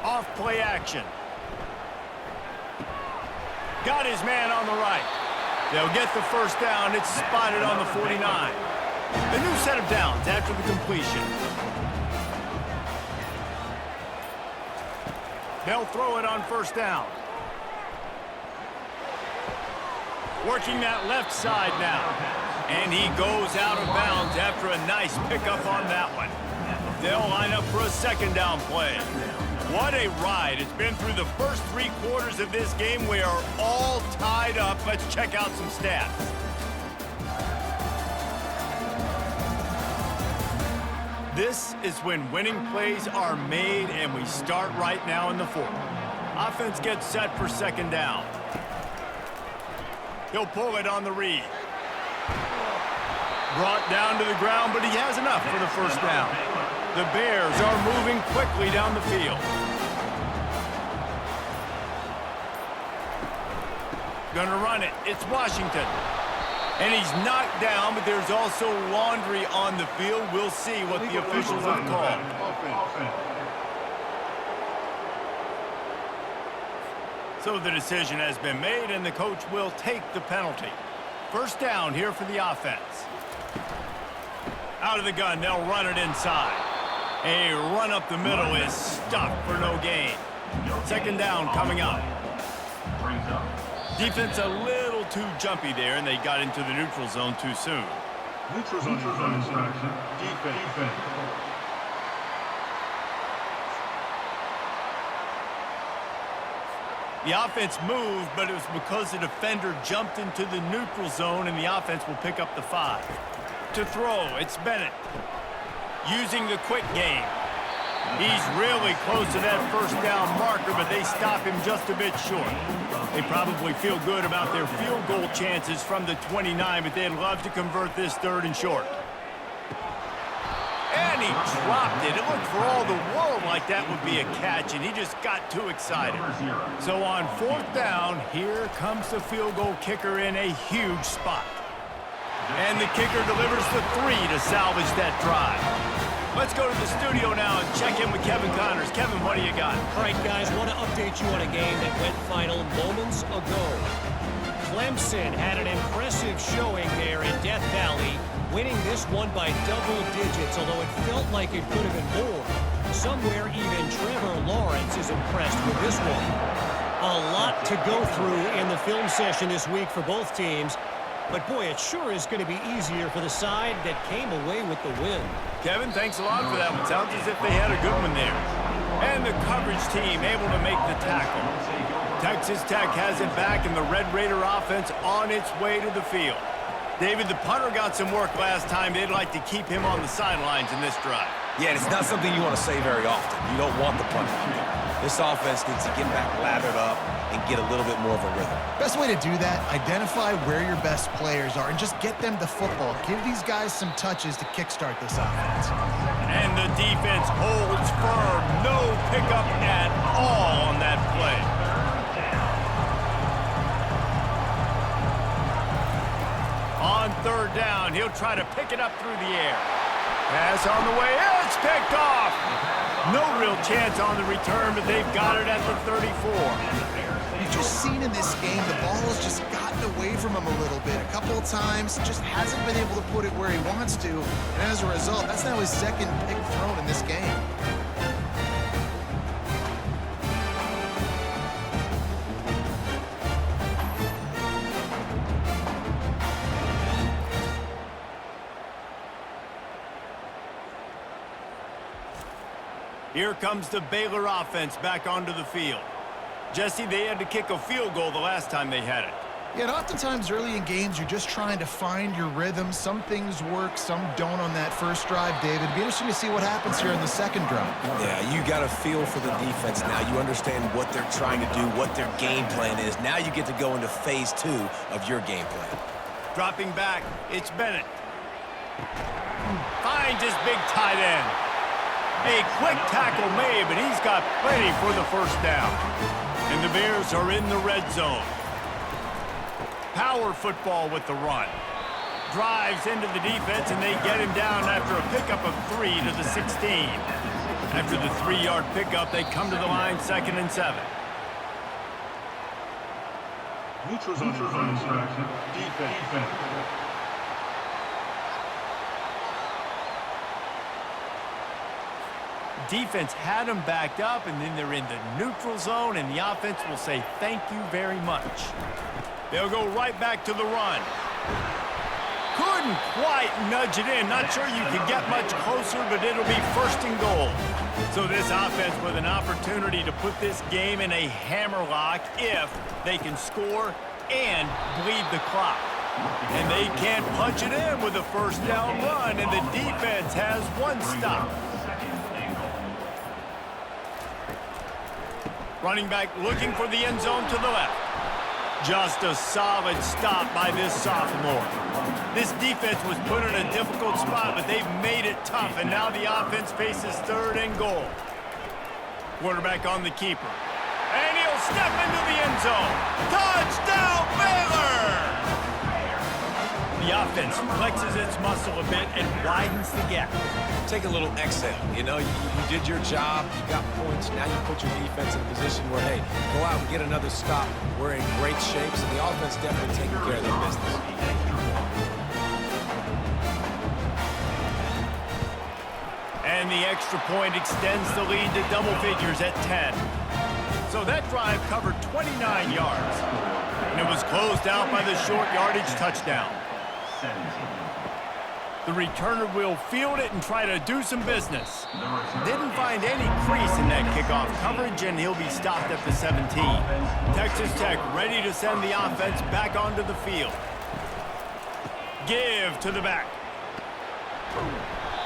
Off play action. Got his man on the right. They'll get the first down. It's spotted on the 49. A new set of downs after the completion. They'll throw it on 1st down. Working that left side now. And he goes out of bounds after a nice pickup on that one. They'll line up for a 2nd down play. What a ride. It's been through the first 3 quarters of this game. We are all tied up. Let's check out some stats. This is when winning plays are made, and we start right now in the 4th. Offense gets set for 2nd down. He'll pull it on the read. Brought down to the ground, but he has enough for the first down. The Bears are moving quickly down the field. Gonna run it. It's Washington. And he's knocked down, but there's also laundry on the field. We'll see what the officials have called. So the decision has been made, and the coach will take the penalty. First down here for the offense. Out of the gun, they'll run it inside. A run up the middle is stopped for no gain. 2nd down coming up. Defense a little too jumpy there, and they got into the neutral zone too soon. Neutral zone infraction. Defense. The offense moved, but it was because the defender jumped into the neutral zone, and the offense will pick up the 5. To throw, it's Bennett. Using the quick game. He's really close to that first down marker, but they stop him just a bit short. They probably feel good about their field goal chances from the 29, but they'd love to convert this 3rd and short. And he dropped it. It looked for all the world like that would be a catch, and he just got too excited. So on 4th down, here comes the field goal kicker in a huge spot. And the kicker delivers the 3 to salvage that drive. Let's go to the studio now and check in with Kevin Connors. Kevin, what do you got? All right, guys, want to update you on a game that went final moments ago. Clemson had an impressive showing there in Death Valley, winning this one by double digits, although it felt like it could have been more. Somewhere even Trevor Lawrence is impressed with this one. A lot to go through in the film session this week for both teams. But, boy, it sure is going to be easier for the side that came away with the win. Kevin, thanks a lot for that one. Sounds as if they had a good one there. And the coverage team able to make the tackle. Texas Tech has it back, and the Red Raider offense on its way to the field. David, the punter got some work last time. They'd like to keep him on the sidelines in this drive. Yeah, and it's not something you want to say very often. You don't want the punter out there. This offense needs to get back lathered up and get a little bit more of a rhythm. Best way to do that, identify where your best players are and just get them the football. Give these guys some touches to kickstart this offense. And the defense holds firm. No pickup at all on that play. On third down, he'll try to pick it up through the air. Pass on the way. It's picked off. No real chance on the return, but they've got it at the 34. You've just seen in this game, the ball has just gotten away from him a little bit. A couple of times, just hasn't been able to put it where he wants to. And as a result, that's now his second pick thrown in this game. Here comes the Baylor offense back onto the field. Jesse, they had to kick a field goal the last time they had it. Yeah, and oftentimes early in games, you're just trying to find your rhythm. Some things work, some don't on that first drive, David. It'd be interesting to see what happens here in the second drive. Yeah, you got a feel for the defense now. You understand what they're trying to do, what their game plan is. Now you get to go into phase 2 of your game plan. Dropping back, it's Bennett. Finds his big tight end. A quick tackle made, but he's got plenty for the first down. And the Bears are in the red zone. Power football with the run. Drives into the defense, and they get him down after a pickup of 3 to the 16. After the 3-yard pickup, they come to the line 2nd and 7. Neutrals on defense. Defense had them backed up, and then they're in the neutral zone, and the offense will say thank you very much. They'll go right back to the run. Couldn't quite nudge it in. Not sure you could get much closer, but it'll be 1st and goal. So this offense with an opportunity to put this game in a hammerlock if they can score and bleed the clock. And they can't punch it in with a 1st down run, and the defense has 1 stop. Running back looking for the end zone to the left. Just a solid stop by this sophomore. This defense was put in a difficult spot, but they've made it tough, and now the offense faces 3rd and goal. Quarterback on the keeper. And he'll step into the end zone. Touchdown, Baylor! The offense flexes its muscle a bit and widens the gap. Take a little exhale. You know, you did your job. You got points. Now you put your defense in a position where, hey, go out and get another stop. We're in great shape, so the offense definitely taking care of their business. And the extra point extends the lead to double figures at 10. So that drive covered 29 yards. And it was closed out by the short yardage touchdown. The returner will field it and try to do some business. Didn't find any crease in that kickoff coverage, and he'll be stopped at the 17. Texas Tech ready to send the offense back onto the field. Give to the back.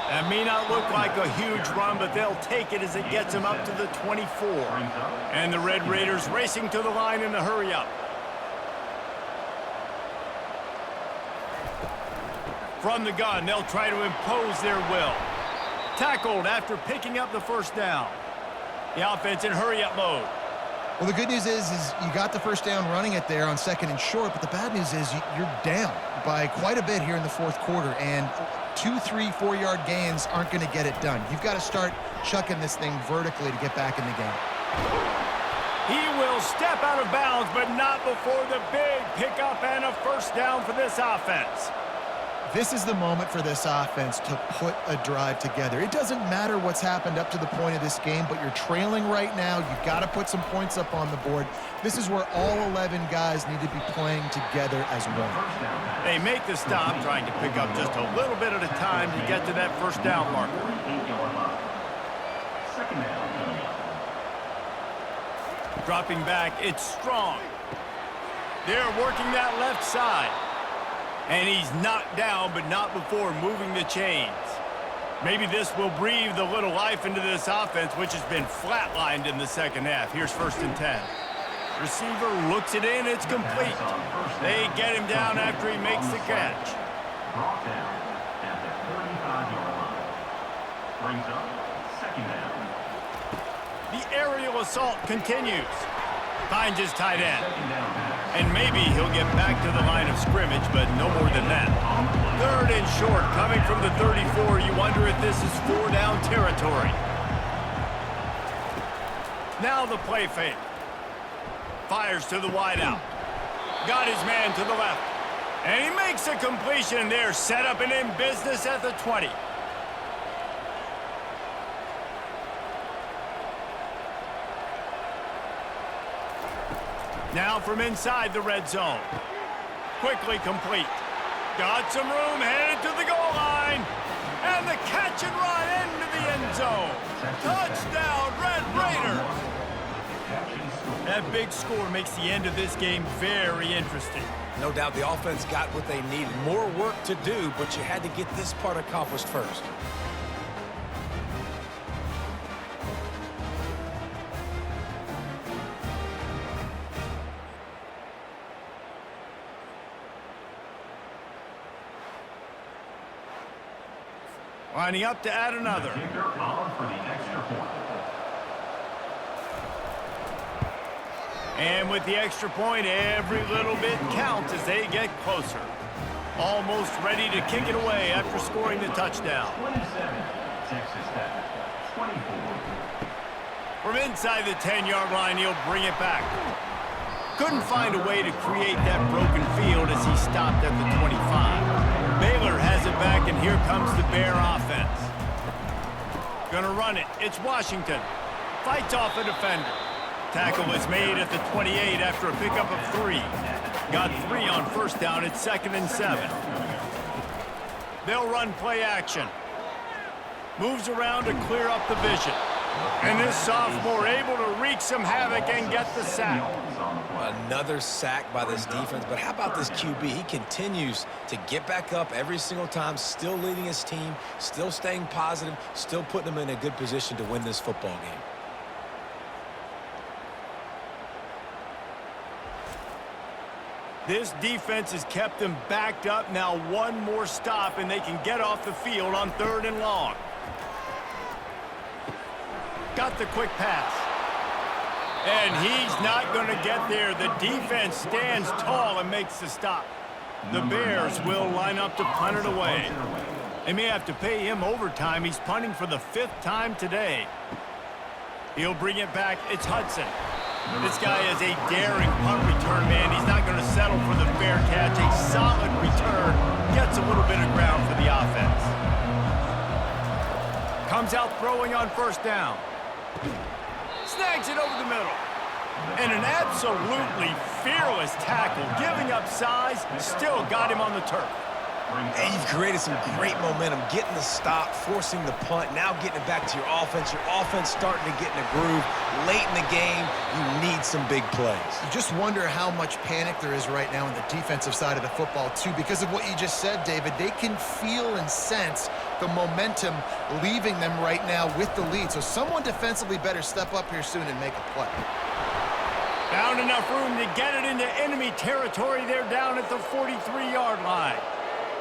That may not look like a huge run, but they'll take it as it gets them up to the 24. And the Red Raiders racing to the line in a hurry-up. From the gun, they'll try to impose their will. Tackled after picking up the 1st down. The offense in hurry-up mode. Well, the good news is you got the 1st down running it there on 2nd and short, but the bad news is you're down by quite a bit here in the 4th quarter, and 2, 3, 4-yard gains aren't going to get it done. You've got to start chucking this thing vertically to get back in the game. He will step out of bounds, but not before the big pickup and a 1st down for this offense. This is the moment for this offense to put a drive together. It doesn't matter what's happened up to the point of this game, but you're trailing right now. You've got to put some points up on the board. This is where all 11 guys need to be playing together as one. They make the stop, trying to pick up just a little bit at a time to get to that 1st down marker. Dropping back, it's Strong. They're working that left side. And he's knocked down, but not before moving the chains. Maybe this will breathe a little life into this offense, which has been flatlined in the 2nd half. Here's 1st and 10. Receiver looks it in, it's complete. They get him down after he makes the catch. Brings up second down. The aerial assault continues. Finds his tight end. Second down pass. And maybe he'll get back to the line of scrimmage, but no more than that. Third and short, coming from the 34. You wonder if this is 4-down territory. Now the play fake. Fires to the wideout. Got his man to the left. And he makes a completion there. Set up and in business at the 20. Now from inside the red zone. Quickly complete. Got some room, headed to the goal line. And the catch and run into the end zone. Touchdown, Red Raider. That big score makes the end of this game very interesting. No doubt the offense got what they needed. More work to do, but you had to get this part accomplished first. Lining up to add another. Kicker on for the extra point. And with the extra point, every little bit counts as they get closer. Almost ready to kick it away after scoring the touchdown. 27, Texas Tech. 24. From inside the 10-yard line, he'll bring it back. Couldn't find a way to create that broken field as he stopped at the 25. Baylor has it back, and here comes the Bear offense. Gonna run it. It's Washington. Fights off a defender. Tackle is made at the 28 after a pickup of 3. Got 3 on first down. It's 2nd and 7. They'll run play action. Moves around to clear up the vision. And this sophomore able to wreak some havoc and get the sack. Another sack by this defense, but how about this QB? He continues to get back up every single time, still leading his team, still staying positive, still putting them in a good position to win this football game. This defense has kept them backed up. Now one more stop, and they can get off the field on 3rd and long. Got the quick pass. And he's not going to get there. The defense stands tall and makes the stop. The Bears will line up to punt it away. They may have to pay him overtime. He's punting for the 5th time today. He'll bring it back. It's Hudson. This guy is a daring punt return man. He's not going to settle for the fair catch. A solid return. Gets a little bit of ground for the offense. Comes out throwing on first down. Snags it over the middle. And an absolutely fearless tackle. Giving up size. Still got him on the turf. And you've created some great momentum, getting the stop, forcing the punt, now getting it back to your offense. Your offense starting to get in a groove. Late in the game, you need some big plays. You just wonder how much panic there is right now on the defensive side of the football, too. Because of what you just said, David, they can feel and sense the momentum leaving them right now with the lead. So someone defensively better step up here soon and make a play. Found enough room to get it into enemy territory. They're down at the 43-yard line.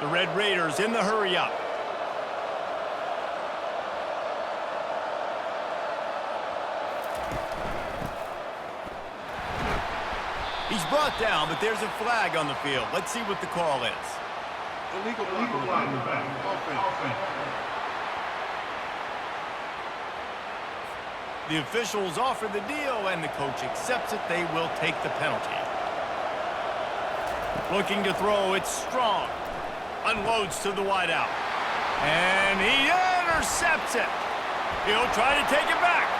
The Red Raiders in the hurry-up. He's brought down, but there's a flag on the field. Let's see what the call is. Illegal line back. Offense. The officials offer the deal, and the coach accepts it. They will take the penalty. Looking to throw, it's Strong. Unloads to the wideout. And he intercepts it. He'll try to take it back.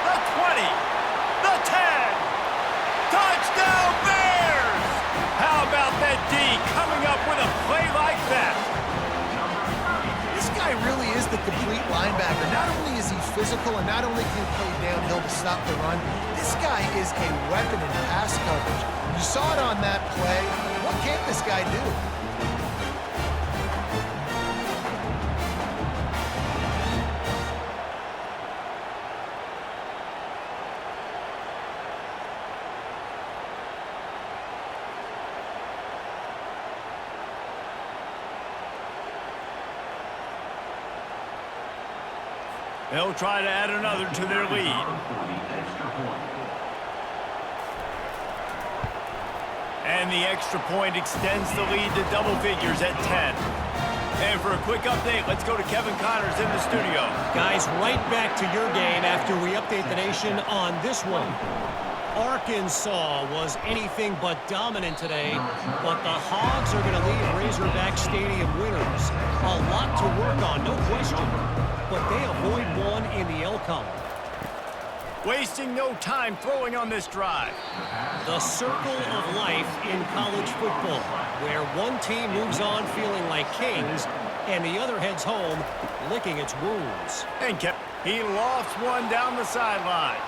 The 20. The 10. Touchdown Bears! How about that D coming up with a play like that? This guy really is the complete linebacker. Not only is he physical and not only can he play downhill to stop the run, this guy is a weapon in pass coverage. You saw it on that play. What can't this guy do? They'll try to add another to their lead. And the extra point extends the lead to double figures at 10. And for a quick update, let's go to Kevin Connors in the studio. Guys, right back to your game after we update the nation on this one. Arkansas was anything but dominant today, but the Hogs are going to leave Razorback Stadium winners. A lot to work on, no question, but they avoid one in the L column. Wasting no time throwing on this drive. The circle of life in college football, where one team moves on feeling like kings, and the other heads home licking its wounds. And he lofts one down the sideline.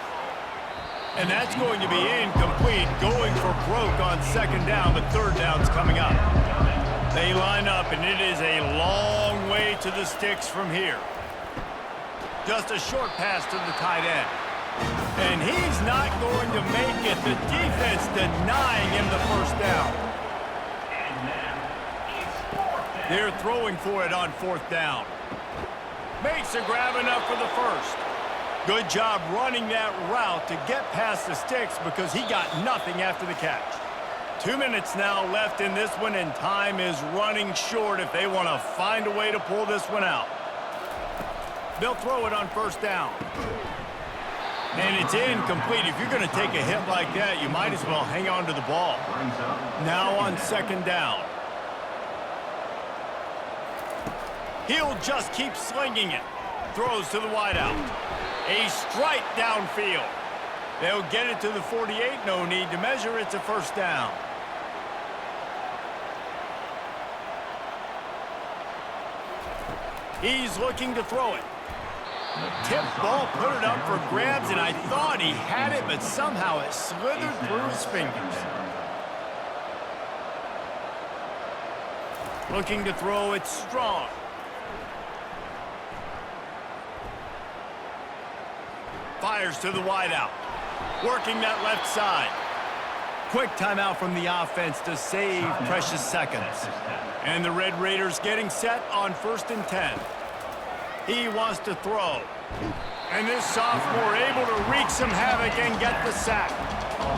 And that's going to be incomplete, going for broke on second down, but third down's coming up. They line up, and it is a long way to the sticks from here. Just a short pass to the tight end. And he's not going to make it. The defense denying him the first down. They're throwing for it on fourth down. Makes a grab enough for the first. Good job running that route to get past the sticks because he got nothing after the catch. 2 minutes now left in this one, and time is running short if they want to find a way to pull this one out. They'll throw it on first down. And it's incomplete. If you're going to take a hit like that, you might as well hang on to the ball. Now on second down. He'll just keep slinging it. Throws to the wideout. A strike downfield. They'll get it to the 48. No need to measure. It's a first down. He's looking to throw it. Tip ball, put it up for grabs, and I thought he had it, but somehow it slithered through his fingers. Looking to throw it strong. Fires to the wideout. Working that left side. Quick timeout from the offense to save precious seconds. And the Red Raiders getting set on 1st and 10. He wants to throw. And this sophomore able to wreak some havoc and get the sack.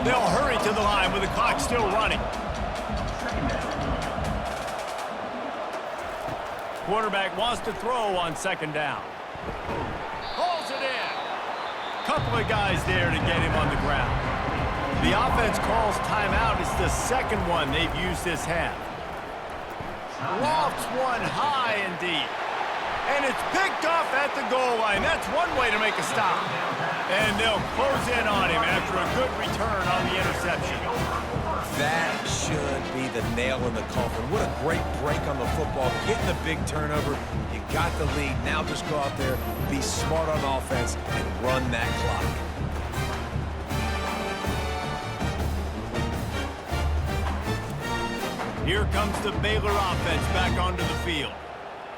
They'll hurry to the line with the clock still running. Quarterback wants to throw on second down. Pulls it in. Couple of guys there to get him on the ground. The offense calls timeout. It's the second one they've used this half. Lofts one high and deep. And it's picked off at the goal line. That's one way to make a stop. And they'll close in on him after a good return on the interception. That should be the nail in the coffin. What a great break on the football. Getting the big turnover. You got the lead. Now just go out there, be smart on offense, and run that clock. Here comes the Baylor offense back onto the field.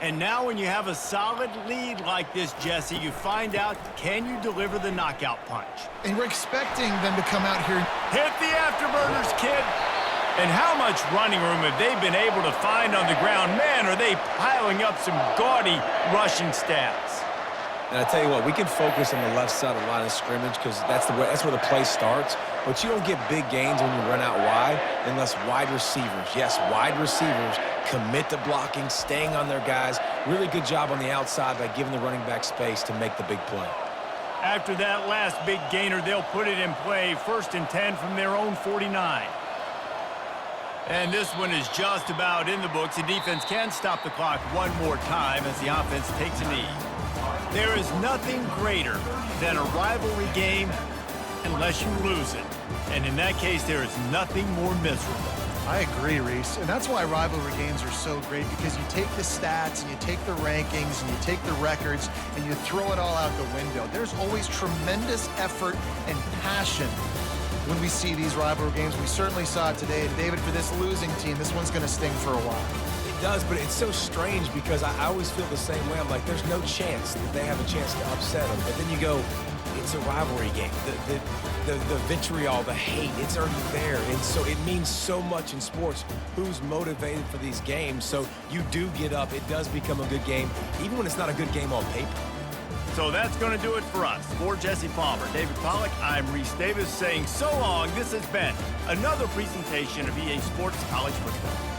And now when you have a solid lead like this, Jesse, you find out, can you deliver the knockout punch? And we're expecting them to come out here. Hit the afterburners, kid. And how much running room have they been able to find on the ground? Man, are they piling up some gaudy rushing stats. And I tell you what, we can focus on the left side of the line of scrimmage because that's where the play starts. But you don't get big gains when you run out wide unless wide receivers, yes, wide receivers, commit to blocking, staying on their guys. Really good job on the outside by giving the running back space to make the big play. After that last big gainer, they'll put it in play. 1st and 10 from their own 49. And this one is just about in the books. The defense can stop the clock one more time as the offense takes a knee. There is nothing greater than a rivalry game unless you lose it. And in that case, there is nothing more miserable. I agree, Reese. And that's why rivalry games are so great, because you take the stats and you take the rankings and you take the records and you throw it all out the window. There's always tremendous effort and passion when we see these rivalry games. We certainly saw it today. And David, for this losing team, this one's going to sting for a while. It does, but it's so strange because I always feel the same way. I'm like, there's no chance that they have a chance to upset them. But then you go, it's a rivalry game. The vitriol, the hate, it's already there. And so it means so much in sports who's motivated for these games. So you do get up. It does become a good game, even when it's not a good game on paper. So that's going to do it for us. For Jesse Palmer, David Pollack, I'm Reese Davis saying so long. This has been another presentation of EA Sports College Football.